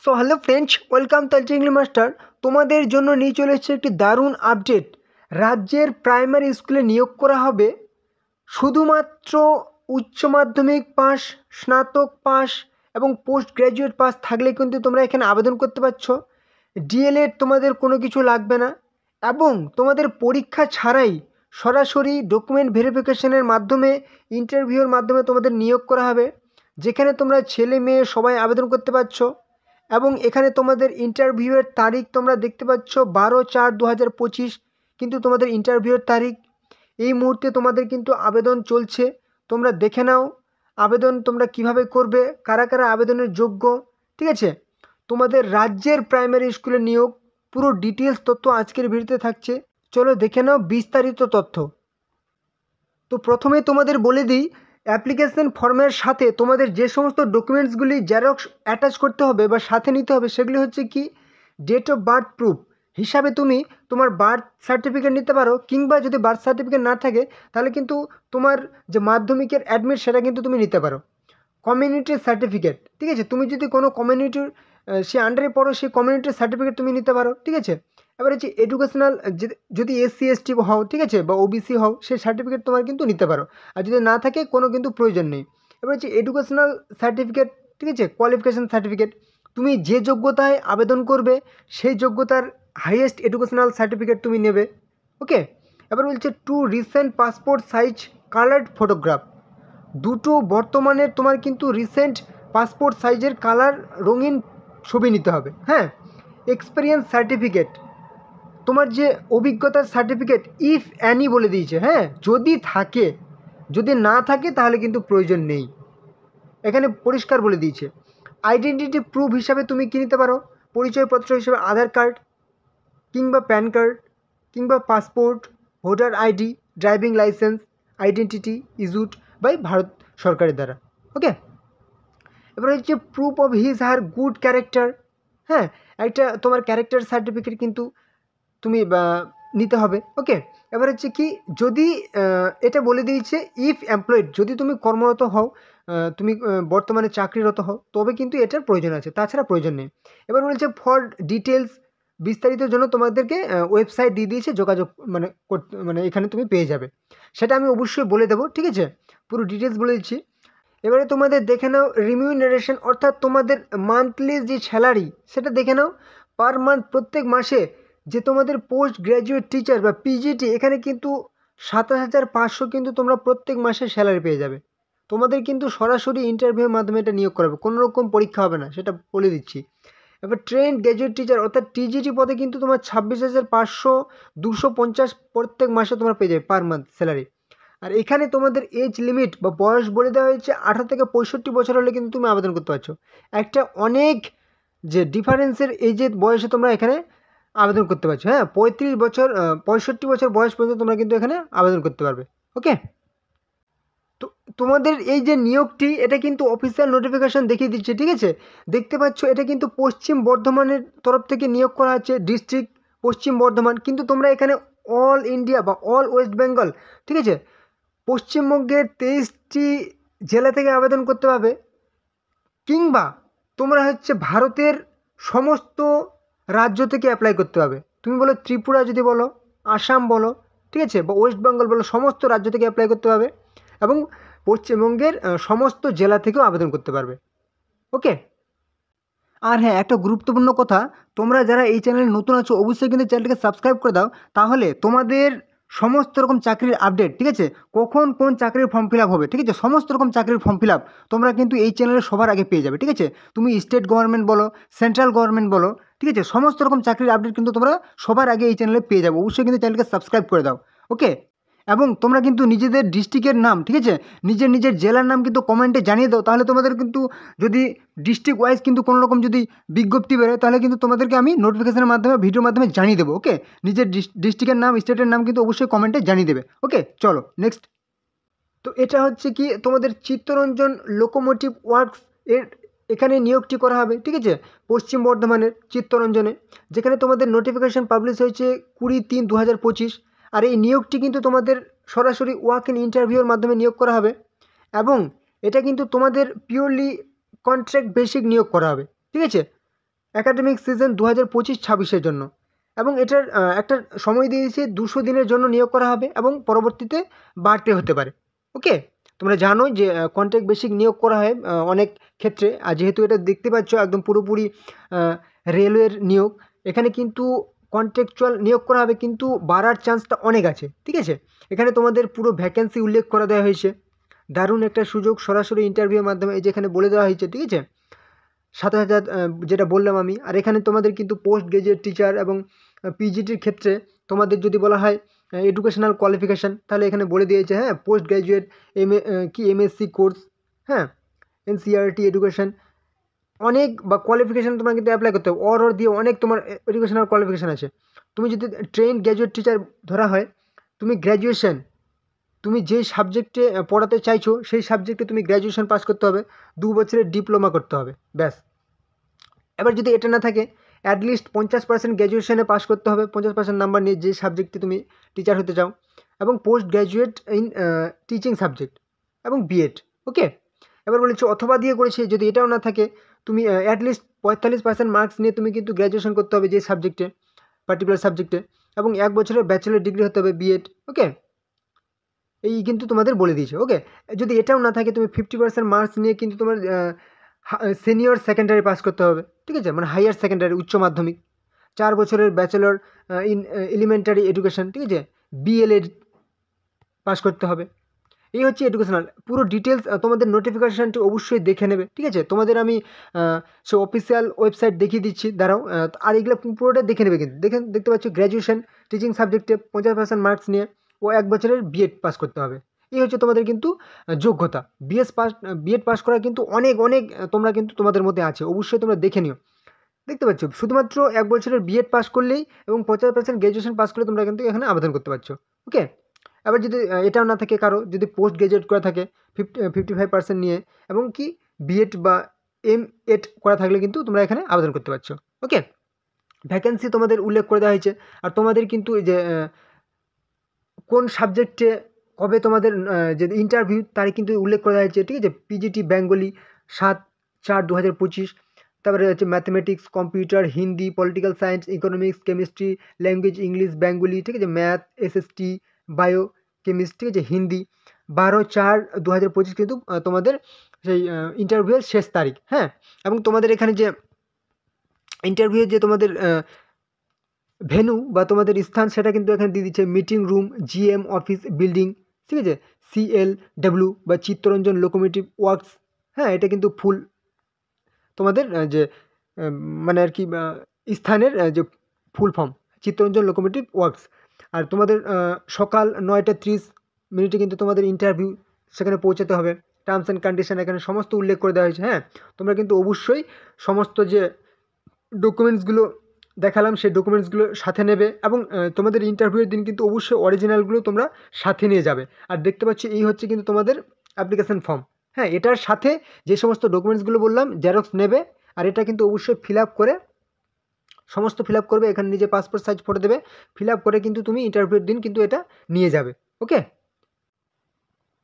So hello friends, welcome তালচি English master. তোমাদের জন্য নিয়ে চলে এসেছে একটি দারুণ আপডেট। রাজ্যের প্রাইমারি স্কুলে নিয়োগ করা হবে শুধুমাত্র উচ্চ মাধ্যমিক পাস, স্নাতক পাস এবং পোস্ট গ্র্যাজুয়েট পাস থাকলে কিন্তু তোমরা এখানে আবেদন করতে পারছো। ডিএলএড তোমাদের কোনো কিছু লাগবে না এবং তোমাদের পরীক্ষা ছাড়াই সরাসরি ডকুমেন্ট ভেরিফিকেশনের মাধ্যমে, ইন্টারভিউর মাধ্যমে তোমাদের নিয়োগ করা হবে, যেখানে তোমরা ছেলে মেয়ে সবাই আবেদন করতে পারছো। এবং এখানে তোমাদের ইন্টারভিউয়ের তারিখ তোমরা দেখতে পাচ্ছ 12/4/2025 কিন্তু তোমাদের ইন্টারভিউয়ের তারিখ। এই মুহূর্তে তোমাদের কিন্তু আবেদন চলছে, তোমরা দেখে নাও আবেদন তোমরা কিভাবে করবে, কারা কারা আবেদনের যোগ্য। ঠিক আছে, তোমাদের রাজ্যের প্রাইমারি স্কুলে নিয়োগ পুরো ডিটেলস তথ্য আজকের ভিডিওতে থাকছে। চলো দেখে নাও বিস্তারিত তথ্য। তো প্রথমে তোমাদের বলে দিই, অ্যাপ্লিকেশন ফর্মের সাথে তোমাদের যে সমস্ত ডকুমেন্টসগুলি জেরক্স অ্যাটাচ করতে হবে বা সাথে নিতে হবে সেগুলি হচ্ছে কি, ডেট অফ বার্থ প্রুফ হিসাবে তুমি তোমার বার্থ সার্টিফিকেট নিতে পারো, কিংবা যদি বার্থ সার্টিফিকেট না থাকে তাহলে কিন্তু তোমার যে মাধ্যমিকের অ্যাডমিট সেটা কিন্তু তুমি নিতে পারো। কমিউনিটির সার্টিফিকেট, ঠিক আছে, তুমি যদি কোনো কমিউনিটির সে আন্ডারে পড়ো সেই কমিউনিটির সার্টিফিকেট তুমি নিতে পারো। ঠিক আছে, এবার হচ্ছে এডুকেশনাল, যদি SC/ST হও, ঠিক আছে, বা OBC হও, সেই সার্টিফিকেট তোমার কিন্তু নিতে পারো। আর যদি না থাকে কোনো কিন্তু প্রয়োজন নেই। এবার হচ্ছে এডুকেশনাল সার্টিফিকেট, ঠিক আছে, কোয়ালিফিকেশান সার্টিফিকেট, তুমি যে যোগ্যতায় আবেদন করবে সেই যোগ্যতার হাইয়েস্ট এডুকেশনাল সার্টিফিকেট তুমি নেবে। ওকে, এবার বলছে two recent passport size coloured photograph, দুটো বর্তমানের তোমার কিন্তু রিসেন্ট পাসপোর্ট সাইজের কালার রঙিন ছবি নিতে হবে। হ্যাঁ, এক্সপিরিয়েন্স সার্টিফিকেট, তোমার যে অভিজ্ঞতার সার্টিফিকেট ইফ অ্যানি বলে দিয়েছে, হ্যাঁ, যদি থাকে, যদি না থাকে তাহলে কিন্তু প্রয়োজন নেই, এখানে পরিষ্কার বলে দিয়েছে। আইডেন্টিটি প্রুফ হিসাবে তুমি কী নিতে পারো, পরিচয়পত্র হিসেবে আধার কার্ড কিংবা প্যান কার্ড কিংবা passport, voter ID, driving licence, identity issued by Bharat সরকারের দ্বারা। ওকে, এবার হচ্ছে proof of his her good character. হ্যাঁ, একটা তোমার ক্যারেক্টার সার্টিফিকেট কিন্তু তুমি নিতে হবে। ওকে, এবার হচ্ছে কি, যদি এটা বলে দিয়েছে ইফ এমপ্লয়েড, যদি তুমি কর্মরত হও, তুমি বর্তমানে চাকরিরত হও, তবে কিন্তু এটার প্রয়োজন আছে, তাছাড়া প্রয়োজন নেই। এবার বলছে ফর ডিটেলস, বিস্তারিতের জন্য তোমাদেরকে ওয়েবসাইট দিয়ে দিয়েছে, যোগাযোগ মানে এখানে তুমি পেয়ে যাবে, সেটা আমি অবশ্যই বলে দেবো। ঠিক আছে, পুরো ডিটেলস বলে দিচ্ছি। এবারে তোমাদের দেখে নাও রিমিউনারেশন, অর্থাৎ তোমাদের মান্থলি যে স্যালারি সেটা দেখে নাও। পার মান্থ, প্রত্যেক মাসে যে তোমাদের পোস্ট গ্র্যাজুয়েট টিচার বা PGT, এখানে কিন্তু 27,500 কিন্তু তোমরা প্রত্যেক মাসে স্যালারি পেয়ে যাবে। তোমাদের কিন্তু সরাসরি ইন্টারভিউর মাধ্যমে এটা নিয়োগ করাবে, কোনো রকম পরীক্ষা হবে না, সেটা বলে দিচ্ছি। এবার ট্রেন্ড গ্র্যাজুয়েট টিচার অর্থাৎ TGT পদে কিন্তু তোমার 26,500 250 প্রত্যেক মাসে তোমরা পেয়ে যাবে পার মান্থ স্যালারি। আর এখানে তোমাদের এজ লিমিট বা বয়স বলে দেওয়া হয়েছে 18 থেকে 65 বছর হলে কিন্তু তুমি আবেদন করতে পারছো। একটা অনেক যে ডিফারেন্সের এজের বয়সে তোমরা এখানে আবেদন করতে পারছো। হ্যাঁ, 35 বছর 65 বছর বয়স পর্যন্ত তোমরা কিন্তু এখানে আবেদন করতে পারবে। ওকে, তো তোমাদের এই যে নিয়োগটি, এটা কিন্তু অফিসিয়াল নোটিফিকেশন দেখিয়ে দিচ্ছে। ঠিক আছে, দেখতে পাচ্ছ এটা কিন্তু পশ্চিম বর্ধমানের তরফ থেকে নিয়োগ করা হচ্ছে, ডিস্ট্রিক্ট পশ্চিম বর্ধমান, কিন্তু তোমরা এখানে অল ইন্ডিয়া বা অল ওয়েস্ট বেঙ্গল, ঠিক আছে, পশ্চিমবঙ্গের 23টি জেলা থেকে আবেদন করতে পারবে, কিংবা তোমরা হচ্ছে ভারতের সমস্ত রাজ্য থেকে অ্যাপ্লাই করতে পারবে। তুমি বলো ত্রিপুরা, যদি বলো আসাম বলো, ঠিক আছে, বা ওয়েস্ট বেঙ্গল বলো, সমস্ত রাজ্য থেকে অ্যাপ্লাই করতে পারবে এবং পশ্চিমবঙ্গের সমস্ত জেলা থেকেও আবেদন করতে পারবে। ওকে, আর হ্যাঁ, একটা গুরুত্বপূর্ণ কথা, তোমরা যারা এই চ্যানেলে নতুন আছো অবশ্যই কিন্তু চ্যানেলটাকে সাবস্ক্রাইব করে দাও, তাহলে তোমাদের সমস্ত রকম চাকরির আপডেট, ঠিক আছে, কখন কোন চাকরির ফর্ম ফিল আপ হবে, ঠিক আছে, সমস্ত রকম চাকরির ফর্ম ফিল আপ তোমরা কিন্তু এই চ্যানেলে সবার আগে পেয়ে যাবে। ঠিক আছে, তুমি স্টেট গভর্নমেন্ট বলো, সেন্ট্রাল গভর্নমেন্ট বলো, ঠিক আছে, সমস্ত রকম চাকরির আপডেট কিন্তু তোমরা সবার আগে এই চ্যানেলে পেয়ে যাবে। অবশ্যই কিন্তু চ্যানেলকে সাবস্ক্রাইব করে দাও। ওকে, এবং তোমরা কিন্তু নিজেদের ডিস্ট্রিক্টের নাম, ঠিক আছে, নিজের নিজের জেলার নাম কিন্তু কমেন্টে জানিয়ে দাও, তাহলে তোমাদের কিন্তু যদি ডিস্ট্রিক্ট ওয়াইজ কিন্তু কোনো রকম যদি বিজ্ঞপ্তি বেরোয় তাহলে কিন্তু তোমাদেরকে আমি নোটিফিকেশনের মাধ্যমে, ভিডিওর মাধ্যমে জানিয়ে দেবো। ওকে, নিজের ডিস্ট্রিক্টের নাম, স্টেটের নাম কিন্তু অবশ্যই কমেন্টে জানিয়ে দেবে। ওকে, চলো নেক্সট। তো এটা হচ্ছে কি, তোমাদের চিত্তরঞ্জন লোকোমোটিভ ওয়ার্কস এর এখানে নিয়োগটি করা হবে। ঠিক আছে, পশ্চিম বর্ধমানের চিত্তরঞ্জনে, যেখানে তোমাদের নোটিফিকেশান পাবলিশ হয়েছে 20/3/2025। আর এই নিয়োগটি কিন্তু তোমাদের সরাসরি ওয়াক ইন ইন্টারভিউর মাধ্যমে নিয়োগ করা হবে এবং এটা কিন্তু তোমাদের পিওরলি কন্ট্রাক্ট বেসিক নিয়োগ করা হবে। ঠিক আছে, অ্যাকাডেমিক সিজন 2025-26-এর জন্য, এবং এটার একটা সময় দিয়েছে 200 দিনের জন্য নিয়োগ করা হবে এবং পরবর্তীতে বাড়তে হতে পারে। ওকে, তোমরা জানো যে কন্ট্রাক্ট বেসিক নিয়োগ করা হয় অনেক ক্ষেত্রে, আর যেহেতু এটা দেখতে পাচ্ছ একদম পুরোপুরি রেলওয়ের নিয়োগ, এখানে কিন্তু কন্ট্রাকচুয়াল নিয়োগ করা হবে, কিন্তু বাড়ার চান্সটা অনেক আছে। ঠিক আছে, এখানে তোমাদের পুরো ভ্যাকেন্সি উল্লেখ করে দেওয়া হয়েছে। দারুণ একটা সুযোগ, সরাসরি ইন্টারভিউর মাধ্যমে এই যে এখানে বলে দেওয়া হয়েছে। ঠিক আছে, 7,000 যেটা বললাম আমি। আর এখানে তোমাদের কিন্তু পোস্ট গ্রাজুয়েট টিচার এবং পিজিটির ক্ষেত্রে তোমাদের যদি বলা হয় এডুকেশনাল কোয়ালিফিকেশান, তাহলে এখানে বলে দিয়েছে, হ্যাঁ, পোস্ট গ্রাজুয়েট এমএসসি কোর্স, হ্যাঁ, এনসিইআরটি এডুকেশন, অনেক বা কোয়ালিফিকেশান তোমার কিন্তু অ্যাপ্লাই করতে হবে। অর দিয়ে অনেক তোমার এডুকেশনাল কোয়ালিফিকেশান আছে। তুমি যদি ট্রেন গ্র্যাজুয়েট টিচার ধরা হয়, তুমি গ্র্যাজুয়েশন, তুমি যে সাবজেক্টে পড়াতে চাইছো সেই সাবজেক্টে তুমি গ্র্যাজুয়েশন পাস করতে হবে, 2 বছরের ডিপ্লোমা করতে হবে, ব্যাস। এবার যদি এটা না থাকে, অ্যাটলিস্ট 50% গ্র্যাজুয়েশনে পাস করতে হবে, 50% নাম্বার নিয়ে যে সাবজেক্টে তুমি টিচার হতে চাও, এবং post graduate in teaching subject এবং বিএড। ওকে, এবার বলেছি অথবা দিয়ে করেছে, যদি এটাও না থাকে, তুমি অ্যাটলিস্ট 45% মার্কস নিয়ে তুমি কিন্তু গ্র্যাজুয়েশন করতে হবে যে সাবজেক্টে, পার্টিকুলার সাবজেক্টে, এবং 1 বছরের ব্যাচেলর ডিগ্রি হতে হবে, বিএড। ওকে, এই কিন্তু তোমাদের বলে দিয়েছে। ওকে, যদি এটাও না থাকে, তুমি 50% মার্কস নিয়ে কিন্তু তোমার সিনিয়র সেকেন্ডারি পাস করতে হবে। ঠিক আছে, মানে হাইয়ার সেকেন্ডারি, উচ্চ মাধ্যমিক, 4 বছরের ব্যাচেলর ইন এলিমেন্টারি এডুকেশন, ঠিক আছে, বিএলএড পাস করতে হবে। এই হচ্ছে এডুকেশনাল পুরো ডিটেলস। তোমাদের নোটিফিকেশানটি অবশ্যই দেখে নেবে। ঠিক আছে, তোমাদের আমি সে অফিসিয়াল ওয়েবসাইট দেখিয়ে দিচ্ছি, দাঁড়াও। আর এগুলো পুরোটা দেখে নেবে, কিন্তু দেখতে পাচ্ছ গ্র্যাজুয়েশন টিচিং সাবজেক্টে 50% মার্কস নিয়ে ও 1 বছরের বিএড পাস করতে হবে। এই হচ্ছে তোমাদের কিন্তু যোগ্যতা। বিএড পাস করা কিন্তু অনেক অনেক তোমরা কিন্তু তোমাদের মধ্যে আছে, অবশ্যই তোমরা দেখে নিও। দেখতে পাচ্ছ শুধুমাত্র 1 বছরের বিএড পাস করলেই এবং 50% গ্র্যাজুয়েশন পাস করলে তোমরা কিন্তু এখানে আবেদন করতে পারছো। ওকে, এবার যদি এটাও না থাকে, কারো যদি পোস্ট গ্রাজুয়েট করা থাকে 55% নিয়ে, এবং কি বিএড বা এমএড করা থাকলে কিন্তু তোমরা এখানে আবেদন করতে পারছো। ওকে, ভ্যাকেন্সি তোমাদের উল্লেখ করে দেওয়া হয়েছে। আর তোমাদের কিন্তু যে কোন সাবজেক্টে কবে তোমাদের যে ইন্টারভিউ তারিখ কিন্তু উল্লেখ করে দেওয়া হয়েছে। ঠিক আছে, পিজিটি বেঙ্গলি 7/4/2025, তারপরে হচ্ছে mathematics, computer, Hindi, political science, economics, chemistry, language English, Bengali, ঠিক আছে, ম্যাথ, এসএসটি, বায়ো কেমিস্ট্রি, ঠিক আছে, হিন্দি, 12/4/2025 কিন্তু তোমাদের সেই ইন্টারভিউয়ের শেষ তারিখ। হ্যাঁ, এবং তোমাদের এখানে যে ইন্টারভিউয়ের যে তোমাদের ভেন্যু বা তোমাদের স্থান, সেটা কিন্তু এখানে দিয়ে দিচ্ছে meeting room, GM office building, ঠিক আছে, CLW বা চিত্তরঞ্জন লোকোমোটিভ ওয়ার্কস। হ্যাঁ, এটা কিন্তু ফুল তোমাদের যে মানে আর কি স্থানের যে full form, Chittaranjan locomotive works. আর তোমাদের সকাল 9:30 কিন্তু তোমাদের ইন্টারভিউ, সেখানে পৌঁছাতে হবে। টার্মস অ্যান্ড কন্ডিশন এখানে সমস্ত উল্লেখ করে দেওয়া হয়েছে। হ্যাঁ, তোমরা কিন্তু অবশ্যই সমস্ত যে ডকুমেন্টসগুলো দেখালাম সেই ডকুমেন্টসগুলো সাথে নেবে, এবং তোমাদের ইন্টারভিউয়ের দিন কিন্তু অবশ্যই অরিজিনালগুলো তোমরা সাথে নিয়ে যাবে। আর দেখতে পাচ্ছি এই হচ্ছে কিন্তু তোমাদের অ্যাপ্লিকেশান ফর্ম। হ্যাঁ, এটার সাথে যে সমস্ত ডকুমেন্টসগুলো বললাম জেরক্স নেবে, আর এটা কিন্তু অবশ্যই ফিল আপ করে সমস্ত ফিল আপ করবে, এখানে নিজে পাসপোর্ট সাইজ ফটো দেবে, ফিল আপ করে কিন্তু তুমি ইন্টারভিউর দিন কিন্তু এটা নিয়ে যাবে। ওকে,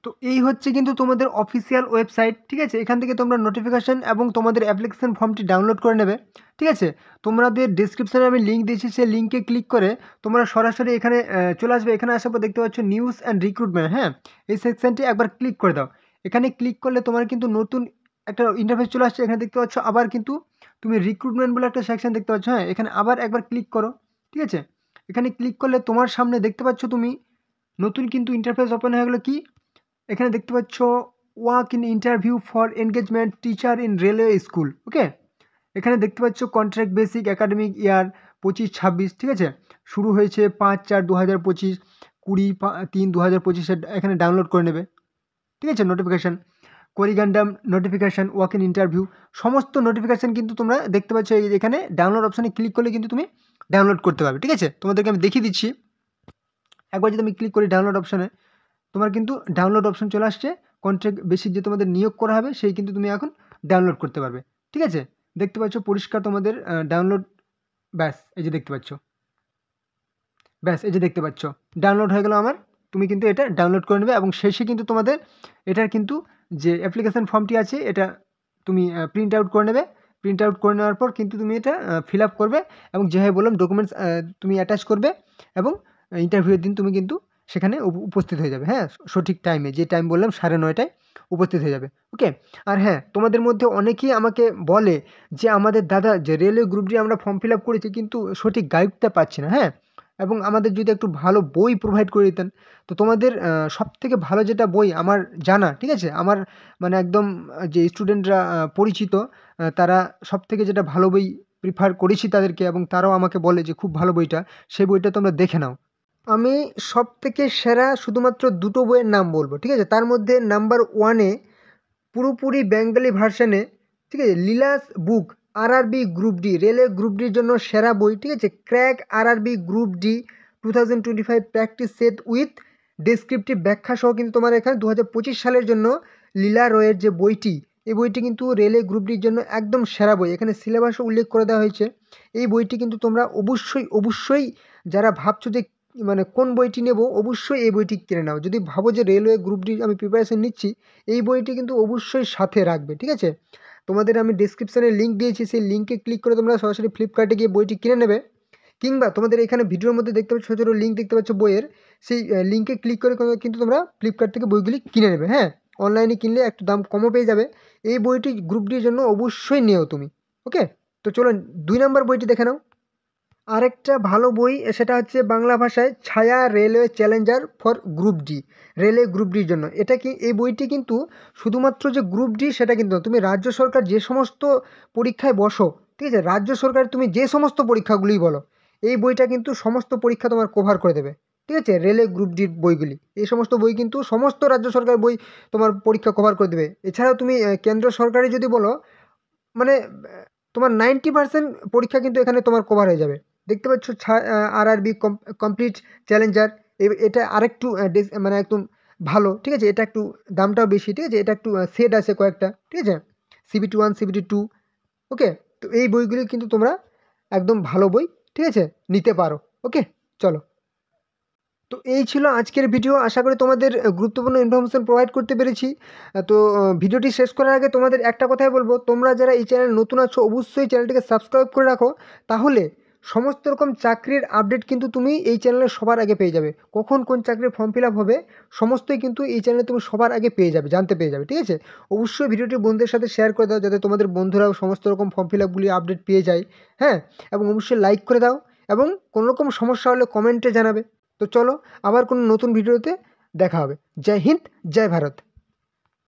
তো এই হচ্ছে কিন্তু তোমাদের অফিসিয়াল ওয়েবসাইট। ঠিক আছে, এখান থেকে তোমরা নোটিফিকেশান এবং তোমাদের অ্যাপ্লিকেশান ফর্মটি ডাউনলোড করে নেবে। ঠিক আছে, তোমাদের ডিসক্রিপশানে আমি লিঙ্ক দিয়েছি, সেই লিঙ্কে ক্লিক করে তোমরা সরাসরি এখানে চলে আসবে। এখানে আসার পর দেখতে পাচ্ছ নিউজ অ্যান্ড রিক্রুটমেন্ট। হ্যাঁ, এই সেকশানটি একবার ক্লিক করে দাও। এখানে ক্লিক করলে তোমার কিন্তু নতুন একটা ইন্টারফেস চলে আসছে। এখানে দেখতে পাচ্ছ আবার কিন্তু তুমি রিক্রুটমেন্ট বলে একটা সেকশান দেখতে পাচ্ছ। হ্যাঁ, এখানে আবার একবার ক্লিক করো। ঠিক আছে, এখানে ক্লিক করলে তোমার সামনে দেখতে পাচ্ছ তুমি নতুন কিন্তু ইন্টারফেস ওপেন হয়ে গেলো। কি এখানে দেখতে পাচ্ছ walk in interview for engagement teacher in railway school. Okay, এখানে দেখতে পাচ্ছ কন্ট্রাক্ট বেসিক একাডেমিক ইয়ার 25-26। ঠিক আছে, শুরু হয়েছে 5/4/2025, 20/3/2025 এখানে ডাউনলোড করে নেবে। ঠিক আছে, notification corrigendum notification walk in interview, সমস্ত নোটিফিকেশান কিন্তু তোমরা দেখতে পাচ্ছ এখানে ডাউনলোড অপশানে ক্লিক করলে কিন্তু তুমি ডাউনলোড করতে পারবে। ঠিক আছে, তোমাদেরকে আমি দেখিয়ে দিচ্ছি। একবার যদি আমি ক্লিক করি ডাউনলোড অপশানে, তোমার কিন্তু ডাউনলোড অপশন চলে আসছে। কন্ট্রাক্ট বেসিক যে তোমাদের নিয়োগ করা হবে সেই কিন্তু তুমি এখন ডাউনলোড করতে পারবে। ঠিক আছে, দেখতে পাচ্ছ পরিষ্কার তোমাদের ডাউনলোড, ব্যাস এই যে দেখতে পাচ্ছ, ব্যাস এই যে দেখতে পাচ্ছ ডাউনলোড হয়ে গেল আমার। তুমি কিন্তু এটা ডাউনলোড করে নেবে এবং শেষে কিন্তু তোমাদের এটার কিন্তু যে অ্যাপ্লিকেশান ফর্মটি আছে এটা তুমি প্রিন্ট আউট করে নেবে। প্রিন্ট আউট করে নেওয়ার পর কিন্তু তুমি এটা ফিল আপ করবে এবং যেভাবে বললাম ডকুমেন্টস তুমি অ্যাটাচ করবে এবং ইন্টারভিউয়ের দিন তুমি কিন্তু সেখানে উপস্থিত হয়ে যাবে, হ্যাঁ, সঠিক টাইমে, যে টাইম বললাম 9:30টায় উপস্থিত হয়ে যাবে। ওকে। আর হ্যাঁ, তোমাদের মধ্যে অনেকেই আমাকে বলে যে আমাদের দাদা যে রেলওয়ে গ্রুপ ডি আমরা ফর্ম ফিল আপ করেছি কিন্তু সঠিক গাইডটা পাচ্ছি না, হ্যাঁ, এবং আমাদের যদি একটু ভালো বই প্রোভাইড করে দিতেন। তো তোমাদের সবথেকে ভালো যেটা বই আমার জানা, ঠিক আছে, আমার মানে একদম যে স্টুডেন্টরা পরিচিত, তারা সবথেকে যেটা ভালো বই প্রিফার করেছি তাদেরকে এবং তারাও আমাকে বলে যে খুব ভালো বইটা, সেই বইটা তোমরা দেখে নাও। আমি সবথেকে সেরা শুধুমাত্র দুটো বইয়ের নাম বলবো, ঠিক আছে। তার মধ্যে নাম্বার 1-এ পুরোপুরি বেঙ্গলি ভার্সানে, ঠিক আছে, Leela's book RRB group D, railway group ডির জন্য সেরা বই, ঠিক আছে, crack RRB group D 2025 practice set with descriptive ব্যাখ্যা সহ কিন্তু তোমার এখানে 2025 সালের জন্য লীলা রয়ের যে বইটি, এই বইটি কিন্তু রেলওয়ে গ্রুপ ডির জন্য একদম সেরা বই। এখানে সিলেবাসও উল্লেখ করে দেওয়া হয়েছে। এই বইটি কিন্তু তোমরা অবশ্যই যারা ভাবছো যে মানে কোন বইটি নেব, অবশ্যই এই বইটি কিনে নাও। যদি ভাবো যে রেলওয়ে গ্রুপ ডি আমি প্রিপারেশন নিচ্ছি, এই বইটি কিন্তু অবশ্যই সাথে রাখবে, ঠিক আছে। তোমাদের আমি ডিসক্রিপশানে লিঙ্ক দিয়েছি, সেই লিঙ্কে ক্লিক করে তোমরা সরাসরি ফ্লিপকার্টে গিয়ে বইটি কিনে নেবে, কিংবা তোমাদের এখানে ভিডিওর মধ্যে দেখতে পাচ্ছ ছোটো ছোটো লিঙ্ক দেখতে পাচ্ছ বইয়ের, সেই লিঙ্কে ক্লিক করে কিন্তু তোমরা ফ্লিপকার্ট থেকে বইগুলি কিনে নেবে, হ্যাঁ। অনলাইনে কিনলে একটু দাম কমও পেয়ে যাবে। এই বইটি গ্রুপ ডির জন্য অবশ্যই নিও তুমি। ওকে, তো চলো 2 নম্বর বইটি দেখে নাও। আরেকটা ভালো বই সেটা হচ্ছে বাংলা ভাষায় ছায়া railway Challenger for group D, railway group ডির জন্য। এটা কি, এই বইটি কিন্তু শুধুমাত্র যে গ্রুপ ডি সেটা কিন্তু না, তুমি রাজ্য সরকার যে সমস্ত পরীক্ষায় বসো, ঠিক আছে, রাজ্য সরকার তুমি যে সমস্ত পরীক্ষাগুলিই বলো, এই বইটা কিন্তু সমস্ত পরীক্ষা তোমার কভার করে দেবে, ঠিক আছে। রেলওয়ে গ্রুপ ডির বইগুলি, এই সমস্ত বই কিন্তু সমস্ত রাজ্য সরকার বই তোমার পরীক্ষা কভার করে দেবে। এছাড়াও তুমি কেন্দ্র সরকারি যদি বলো, মানে তোমার 90% পরীক্ষা কিন্তু এখানে তোমার কভার হয়ে যাবে। দেখতে পাচ্ছ আরআরবি কমপ্লিট চ্যালেঞ্জার, এটা আরেকটু মানে একদম ভালো, ঠিক আছে। এটা একটু দামটাও বেশি, ঠিক আছে, এটা একটু সেট আছে কয়েকটা, ঠিক আছে, CBT 1 CBT 2। ওকে, তো এই বইগুলি কিন্তু তোমরা একদম ভালো বই, ঠিক আছে, নিতে পারো। ওকে, চলো। তো এই ছিল আজকের ভিডিও। আশা করি তোমাদের গুরুত্বপূর্ণ ইনফরমেশন প্রোভাইড করতে পেরেছি। তো ভিডিওটি শেষ করার আগে তোমাদের একটা কথাই বলবো, তোমরা যারা এই চ্যানেল নতুন আছো অবশ্যই চ্যানেলটিকে সাবস্ক্রাইব করে রাখো, তাহলে সমস্ত রকম চাকরির আপডেট কিন্তু তুমি এই চ্যানেলে সবার আগে পেয়ে যাবে। কখন কোন চাকরির ফর্ম ফিল আপ হবে সমস্তই কিন্তু এই চ্যানেলে তুমি সবার আগে পেয়ে যাবে, জানতে পেয়ে যাবে, ঠিক আছে। অবশ্যই ভিডিওটি বন্ধুদের সাথে শেয়ার করে দাও, যাতে তোমাদের বন্ধুরাও সমস্ত রকম ফর্ম ফিল আপগুলি আপডেট পেয়ে যায়, হ্যাঁ। এবং অবশ্যই লাইক করে দাও এবং কোনো রকম সমস্যা হলে কমেন্টে জানাবে। তো চলো, আবার কোনো নতুন ভিডিওতে দেখা হবে। জয় হিন্দ, জয় ভারত।